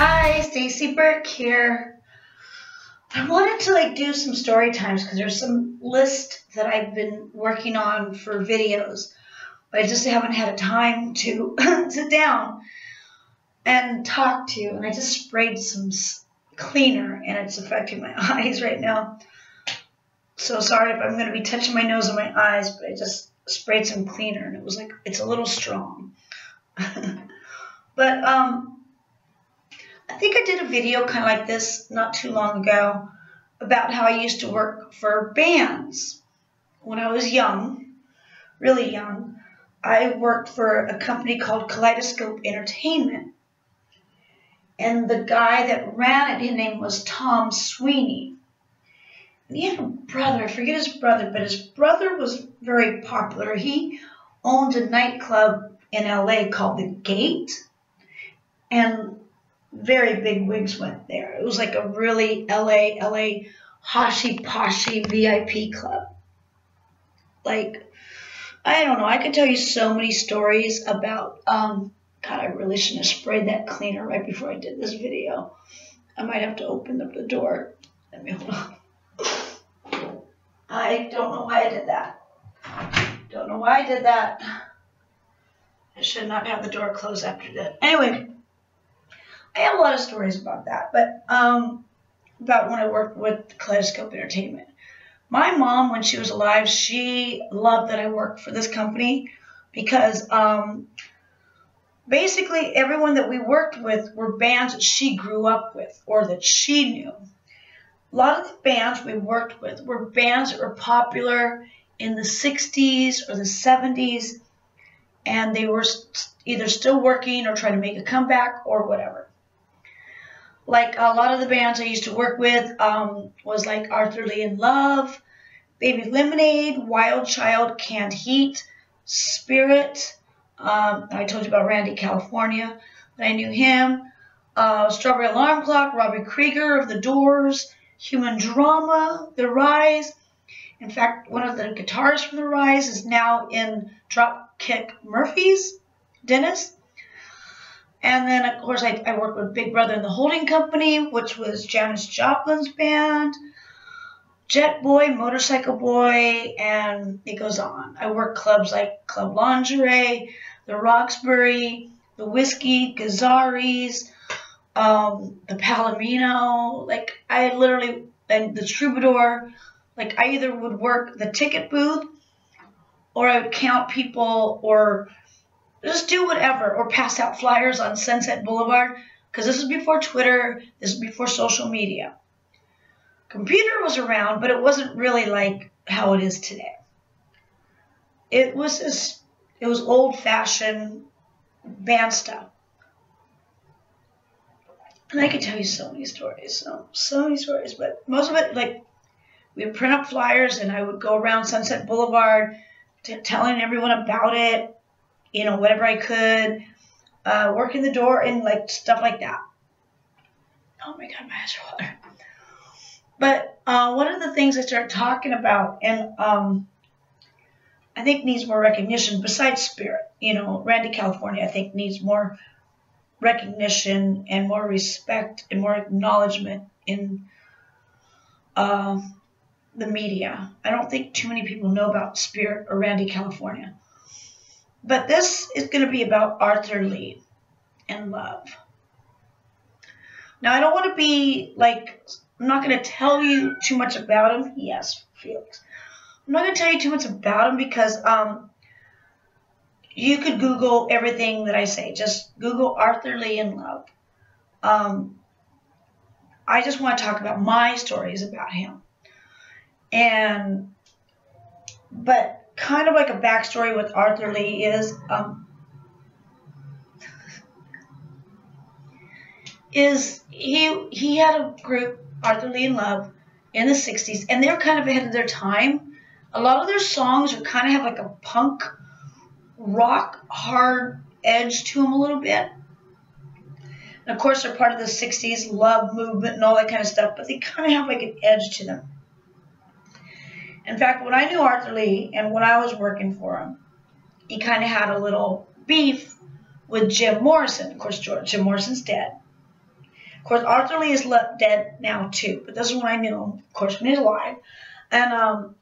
Hi, StacyBurke here. I wanted to do some story times because there's some list that I've been working on for videos, but I just haven't had a time to sit down and talk to you. And I just sprayed some cleaner and it's affecting my eyes right now. So sorry if I'm going to be touching my nose and my eyes, but I just sprayed some cleaner and it was it's a little strong. But I think I did a video kind of like this not too long ago about how I used to work for bands. When I was young, really young, I worked for a company called Kaleidoscope Entertainment. And the guy that ran it, his name was Tom Sweeney. And he had a brother, I forget his brother, but his brother was very popular. He owned a nightclub in LA called The Gate. And very big wigs went there. It was like a really LA hoshy-poshy VIP club. I don't know, I could tell you so many stories about, God, I really shouldn't have sprayed that cleaner right before I did this video. I might have to open up the door. Let me hold on. I don't know why I did that. Don't know why I did that. I should not have the door closed after that. Anyway, I have a lot of stories about that, but about when I worked with Kaleidoscope Entertainment. My mom, when she was alive, she loved that I worked for this company because basically everyone that we worked with were bands that she grew up with or that she knew. A lot of the bands we worked with were bands that were popular in the 60s or the 70s, and they were either still working or trying to make a comeback or whatever. Like a lot of the bands I used to work with was like Arthur Lee in Love, Baby Lemonade, Wild Child, Canned Heat, Spirit. I told you about Randy California, but I knew him. Strawberry Alarm Clock, Robbie Krieger of The Doors, Human Drama, The Rise. In fact, one of the guitarists from The Rise is now in Dropkick Murphys, Dennis. And then, of course, I worked with Big Brother and the Holding Company, which was Janis Joplin's band, Jet Boy, Motorcycle Boy, and it goes on. I worked clubs like Club Lingerie, the Roxbury, the Whiskey, Gazzaris, the Palomino. I literally, and the Troubadour. I either would work the ticket booth, or I would count people, or just do whatever, or pass out flyers on Sunset Boulevard, because this is before Twitter, this is before social media. Computer was around, but it wasn't really like how it is today. It was old-fashioned band stuff. And I could tell you so many stories, so many stories, but most of it, we would print up flyers, and I would go around Sunset Boulevard telling everyone about it, whatever I could, working the door and stuff like that. Oh my God, my eyes are watering. But one of the things I started talking about, and I think needs more recognition besides Spirit. Randy California, I think, needs more recognition and more respect and more acknowledgement in the media. I don't think too many people know about Spirit or Randy California. But this is going to be about Arthur Lee and Love. Now, I don't want to be I'm not going to tell you too much about him. Yes, Felix. I'm not going to tell you too much about him because you could Google everything that I say. Just Google Arthur Lee and Love. I just want to talk about my stories about him. But kind of like a backstory with Arthur Lee is he had a group, Arthur Lee and Love, in the 60s, and they were kind of ahead of their time. A lot of their songs are kind of have a punk rock hard edge to them a little bit. And of course, they're part of the 60s love movement and all that kind of stuff, but they kind of have an edge to them. In fact, when I knew Arthur Lee and when I was working for him, he kind of had a little beef with Jim Morrison. Of course, Jim Morrison's dead. Of course, Arthur Lee is dead now too, but this is when I knew him, of course, when he's alive. And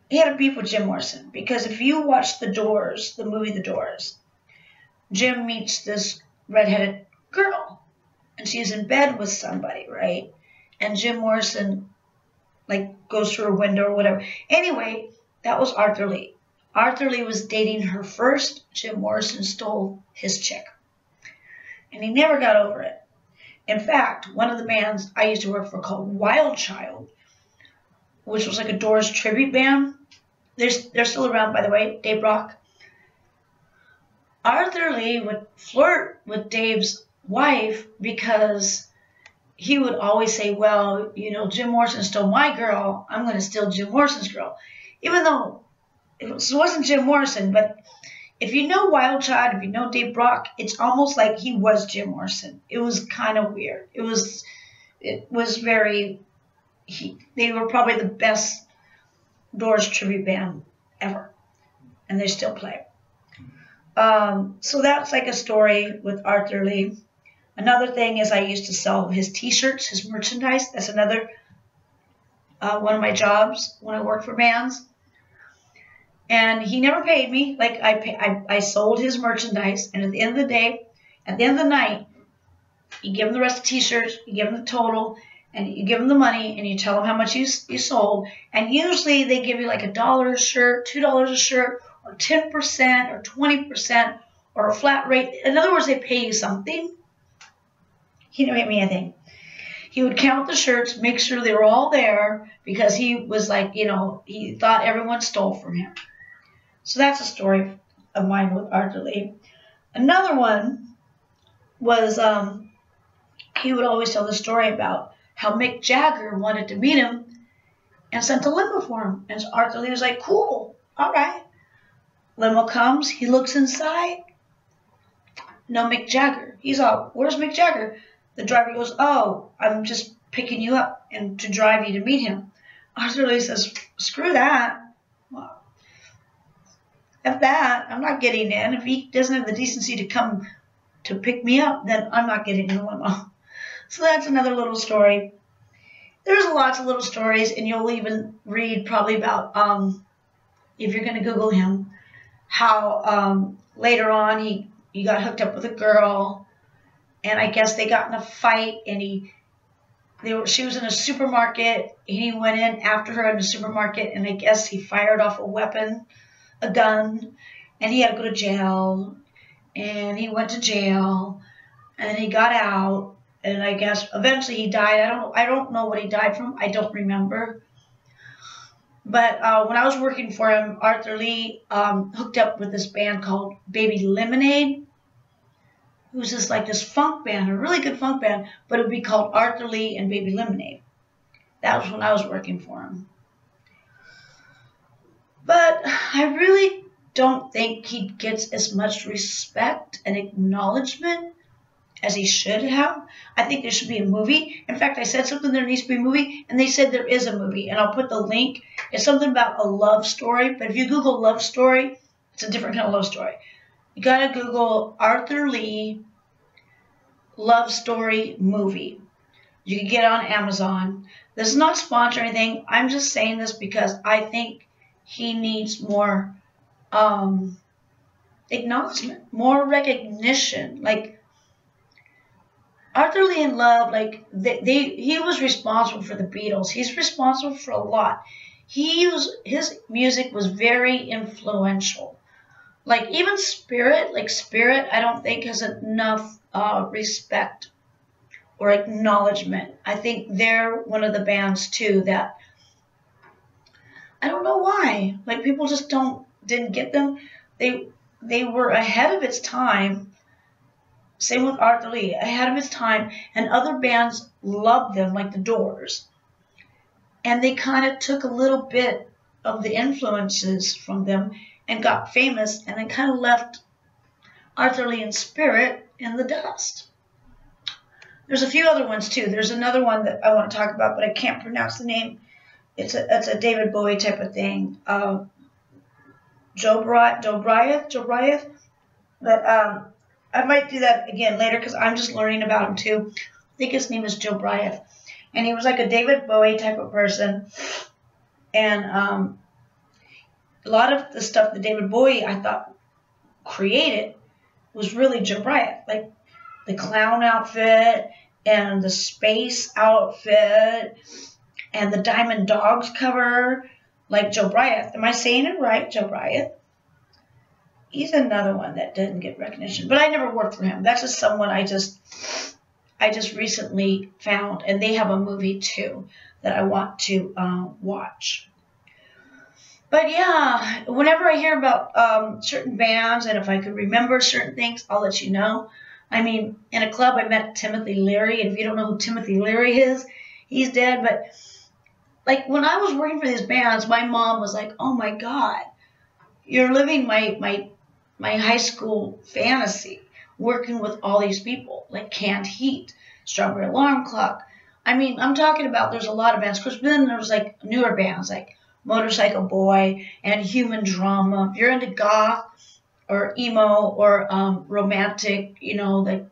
he had a beef with Jim Morrison, because if you watch The Doors, the movie The Doors, Jim meets this redheaded girl, and she's in bed with somebody, right? And Jim Morrison, like, goes through a window or whatever. Anyway, that was Arthur Lee. Arthur Lee was dating her first. Jim Morrison stole his chick. And he never got over it. In fact, one of the bands I used to work for called Wild Child, which was like a Doors tribute band. They're still around, by the way, Dave Rock. Arthur Lee would flirt with Dave's wife because he would always say, well, you know, Jim Morrison stole my girl. I'm going to steal Jim Morrison's girl. Even though it wasn't Jim Morrison, but if you know Wild Child, if you know Dave Brock, it's almost like he was Jim Morrison. It was kind of weird. It was very, they were probably the best Doors tribute band ever. And they still play. So that's like a story with Arthur Lee. Another thing is I used to sell his t-shirts, his merchandise. That's another one of my jobs when I worked for bands. And he never paid me. Like, I sold his merchandise, and at the end of the day, at the end of the night, you give him the rest of the t-shirts, you give him the total, and you give them the money, and you tell them how much you sold. And usually they give you like $1 a shirt, $2 a shirt, or 10% or 20% or a flat rate. In other words, they pay you something. He didn't pay me anything. He would count the shirts, make sure they were all there, because he was like, you know, he thought everyone stole from him. So that's a story of mine with Arthur Lee. Another one was he would always tell the story about how Mick Jagger wanted to meet him and sent a limo for him. And so Arthur Lee was like, cool, all right. Limo comes, he looks inside. No Mick Jagger. He's all, where's Mick Jagger? The driver goes, oh, I'm just picking you up and to drive you to meet him. Arthur Lee says, screw that. Well, if that, I'm not getting in. If he doesn't have the decency to come to pick me up, then I'm not getting in the limo. So that's another little story. There's lots of little stories, and you'll even read probably about, if you're going to Google him, how later on he got hooked up with a girl, and I guess they got in a fight, and she was in a supermarket, and he went in after her in the supermarket, and I guess he fired off a gun, and he had to go to jail, and he went to jail, and then he got out, and I guess eventually he died. I don't know what he died from. I don't remember. But when I was working for him, Arthur Lee hooked up with this band called Baby Lemonade, who's just like this funk band, a really good funk band, but it would be called Arthur Lee and Baby Lemonade. That was when I was working for him. But I really don't think he gets as much respect and acknowledgement as he should have. I think there should be a movie. In fact, I said something there needs to be a movie, and they said there is a movie, and I'll put the link. It's something about a love story, but if you Google love story, it's a different kind of love story. You gotta Google Arthur Lee love story movie. You can get it on Amazon. This is not sponsored or anything. I'm just saying this because I think he needs more acknowledgement, more recognition. Like, Arthur Lee and Love, like, he was responsible for the Beatles. He's responsible for a lot. His music was very influential. Like, even Spirit, I don't think has enough respect or acknowledgement. I think they're one of the bands, too, that I don't know why. Like, people just didn't get them. They were ahead of its time. Same with Arthur Lee, ahead of its time, and other bands loved them, like the Doors. And they kind of took a little bit of the influences from them and got famous, and then kind of left Arthur Lee and Spirit in the dust. There's a few other ones, too. There's another one that I want to talk about, but I can't pronounce the name. It's a David Bowie type of thing. Joe Bryant. But I might do that again later because I'm just learning about him too. I think his name is Joe Bryant. And he was like a David Bowie type of person. And a lot of the stuff that David Bowie, I thought, created was really Joe Bryant. Like the clown outfit and the space outfit and the Diamond Dogs cover, like Joe Bryant. Am I saying it right, Joe Bryant? He's another one that didn't get recognition, but I never worked for him. That's just someone I just recently found, and they have a movie too that I want to watch. But yeah, whenever I hear about certain bands, and if I could remember certain things, I'll let you know. I mean, in a club, I met Timothy Leary, and if you don't know who Timothy Leary is, he's dead. But like when I was working for these bands, my mom was like, "Oh my God, you're living my high school fantasy, working with all these people like Canned Heat, Strawberry Alarm Clock." I mean, I'm talking about there's a lot of bands. Because then there was like newer bands like Motorcycle Boy and Human Drama. If you're into goth or emo or romantic, you know, like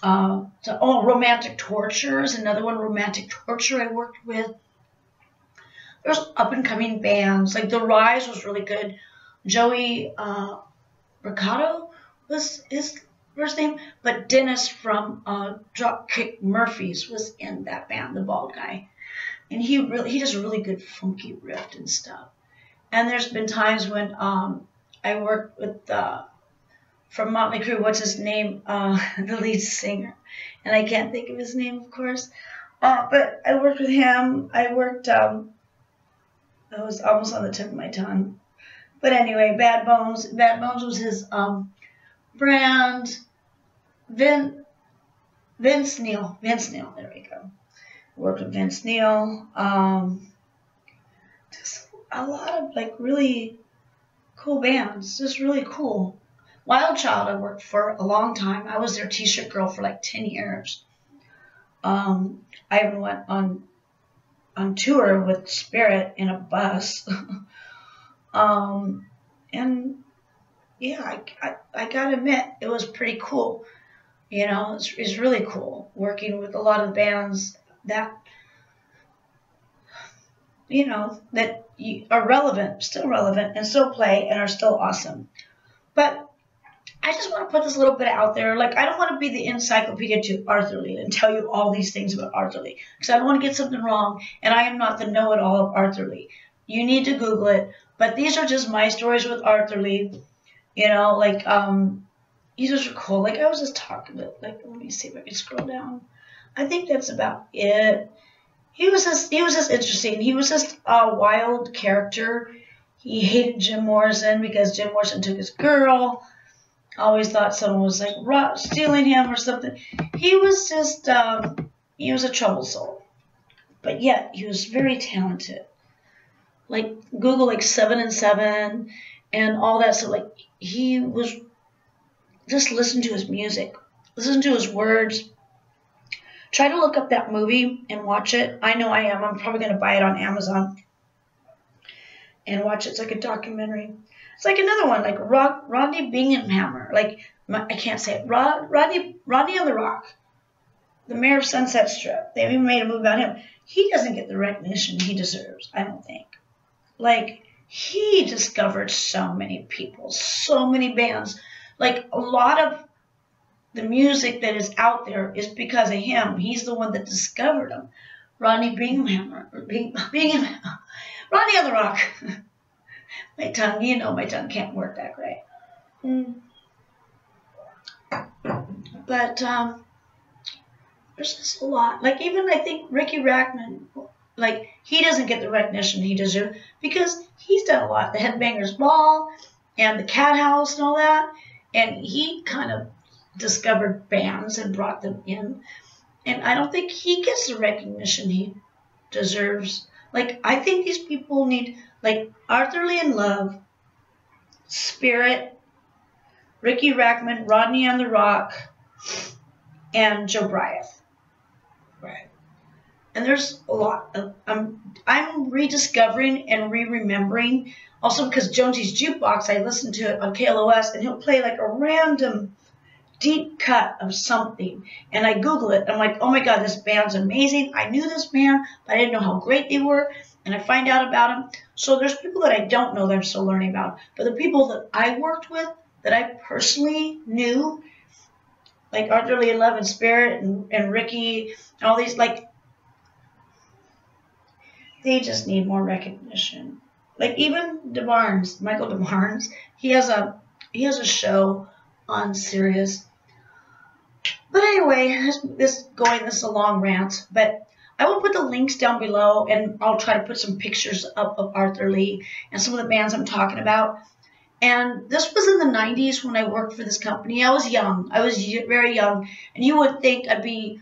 Romantic Torture is another one. Romantic Torture I worked with. There's up and coming bands like The Rise was really good. Joey Ricardo was his first name, but Dennis from Dropkick Murphys was in that band, the bald guy. And he does a really good funky riff and stuff. And there's been times when I worked with from Motley Crue, what's his name, the lead singer, and I can't think of his name, of course. But I worked with him. I worked. I was almost on the tip of my tongue. But anyway, Bad Bones. Bad Bones was his brand. Vince Neil. There we go. Worked with Vince Neil. Just a lot of like really cool bands. Just really cool. Wild Child I worked for a long time. I was their t-shirt girl for like 10 years. I even went on tour with Spirit in a bus. And yeah, I gotta admit, it was pretty cool. You know, it's really cool working with a lot of bands that, you know, that are relevant, still relevant, and still play and are still awesome. But I just want to put this little bit out there. Like, I don't want to be the encyclopedia to Arthur Lee and tell you all these things about Arthur Lee, because I don't want to get something wrong, and I am not the know-it-all of Arthur Lee. You need to Google it. But these are just my stories with Arthur Lee. You know, like, these are cool. Like, I was just talking about, like, let me see if I can scroll down. I think that's about it. He was just interesting. He was just a wild character. He hated Jim Morrison because Jim Morrison took his girl. Always thought someone was like stealing him or something. He was just, he was a troubled soul. But yet, he was very talented. Like, Google like 7 and 7 and all that stuff. Like, he was, just listen to his music. Listen to his words. Try to look up that movie and watch it. I know I am. I'm probably going to buy it on Amazon and watch it. It's like a documentary. It's like another one, like Rodney Binghammer. Like, I can't say it. Rodney on the Rock, the mayor of Sunset Strip. They even made a movie about him. He doesn't get the recognition he deserves, I don't think. Like, he discovered so many people, so many bands. Like, a lot of the music that is out there is because of him. He's the one that discovered them. Rodney Binghammer. Rodney on the Rock. My tongue, you know my tongue can't work that great. But there's just a lot. Like, even I think Ricky Rackman, like, he doesn't get the recognition he deserves because he's done a lot. The Headbangers Ball and the Cat House and all that. And he kind of discovered bands and brought them in. And I don't think he gets the recognition he deserves. Like, I think these people need, like, Arthur Lee in Love, Spirit, Ricky Rackman, Rodney on the Rock, and Joe Bryant. Right. And there's a lot of, I'm rediscovering and re-remembering. Also because Jonesy's Jukebox, I listen to it on KLOS, and he'll play like a random deep cut of something, and I Google it. I'm like, oh my God, this band's amazing. I knew this band, but I didn't know how great they were, and I find out about them. So there's people that I don't know that I'm still learning about, but the people that I worked with, that I personally knew, like Arthur Lee and Love and Spirit and Ricky, and all these, like, they just need more recognition. Like even DeBarnes, Michael DeBarnes, he has a show on Sirius. But anyway, this is a long rant, but I will put the links down below, and I'll try to put some pictures up of Arthur Lee and some of the bands I'm talking about. And this was in the 90s when I worked for this company. I was young. I was very young, and you would think I'd be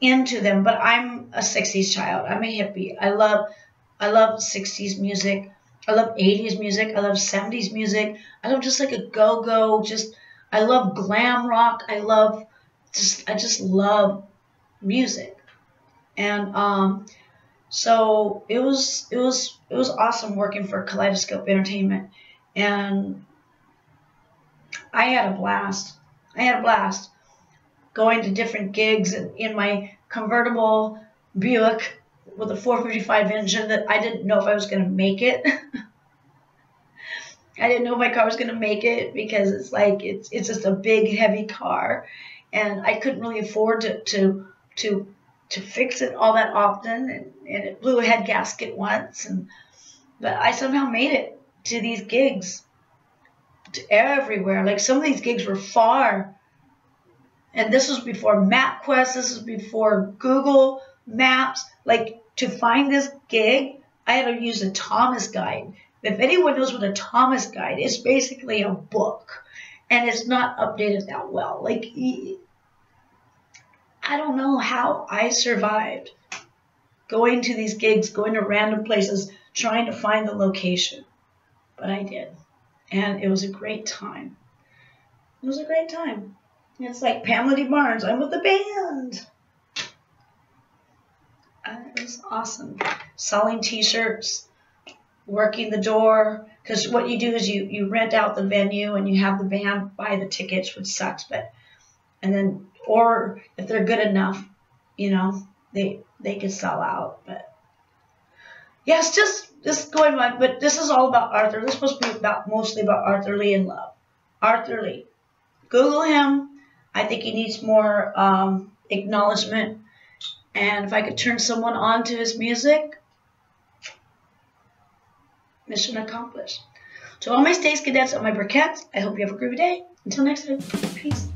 into them, but I'm a 60s child. I'm a hippie. I love 60s music. I love 80s music. I love 70s music. I love just like a go-go. I love glam rock. I just love music. And so it was awesome working for Kaleidoscope Entertainment, and I had a blast. Going to different gigs in my convertible Buick with a 455 engine that I didn't know if I was going to make it. I didn't know if my car was going to make it because it's just a big, heavy car, and I couldn't really afford to fix it all that often, and it blew a head gasket once, but I somehow made it to these gigs, to everywhere. Like some of these gigs were far. And this was before MapQuest. This was before Google Maps. Like, to find this gig, I had to use a Thomas Guide. If anyone knows what a Thomas Guide is, it's basically a book. And it's not updated that well. Like, I don't know how I survived going to these gigs, going to random places, trying to find the location. But I did. And it was a great time. It was a great time. It's like Pamela D. Barnes. I'm with the band. It was awesome. Selling T-shirts, working the door. Because what you do is you rent out the venue and you have the band buy the tickets, which sucks. Or if they're good enough, they could sell out. But yeah, it's just going on. But this is all about Arthur. This is supposed to be mostly about Arthur Lee and Love. Arthur Lee. Google him. I think he needs more acknowledgement. And if I could turn someone on to his music, mission accomplished. To all my Stace-Cadets and my Burkettes, I hope you have a groovy day. Until next time, peace.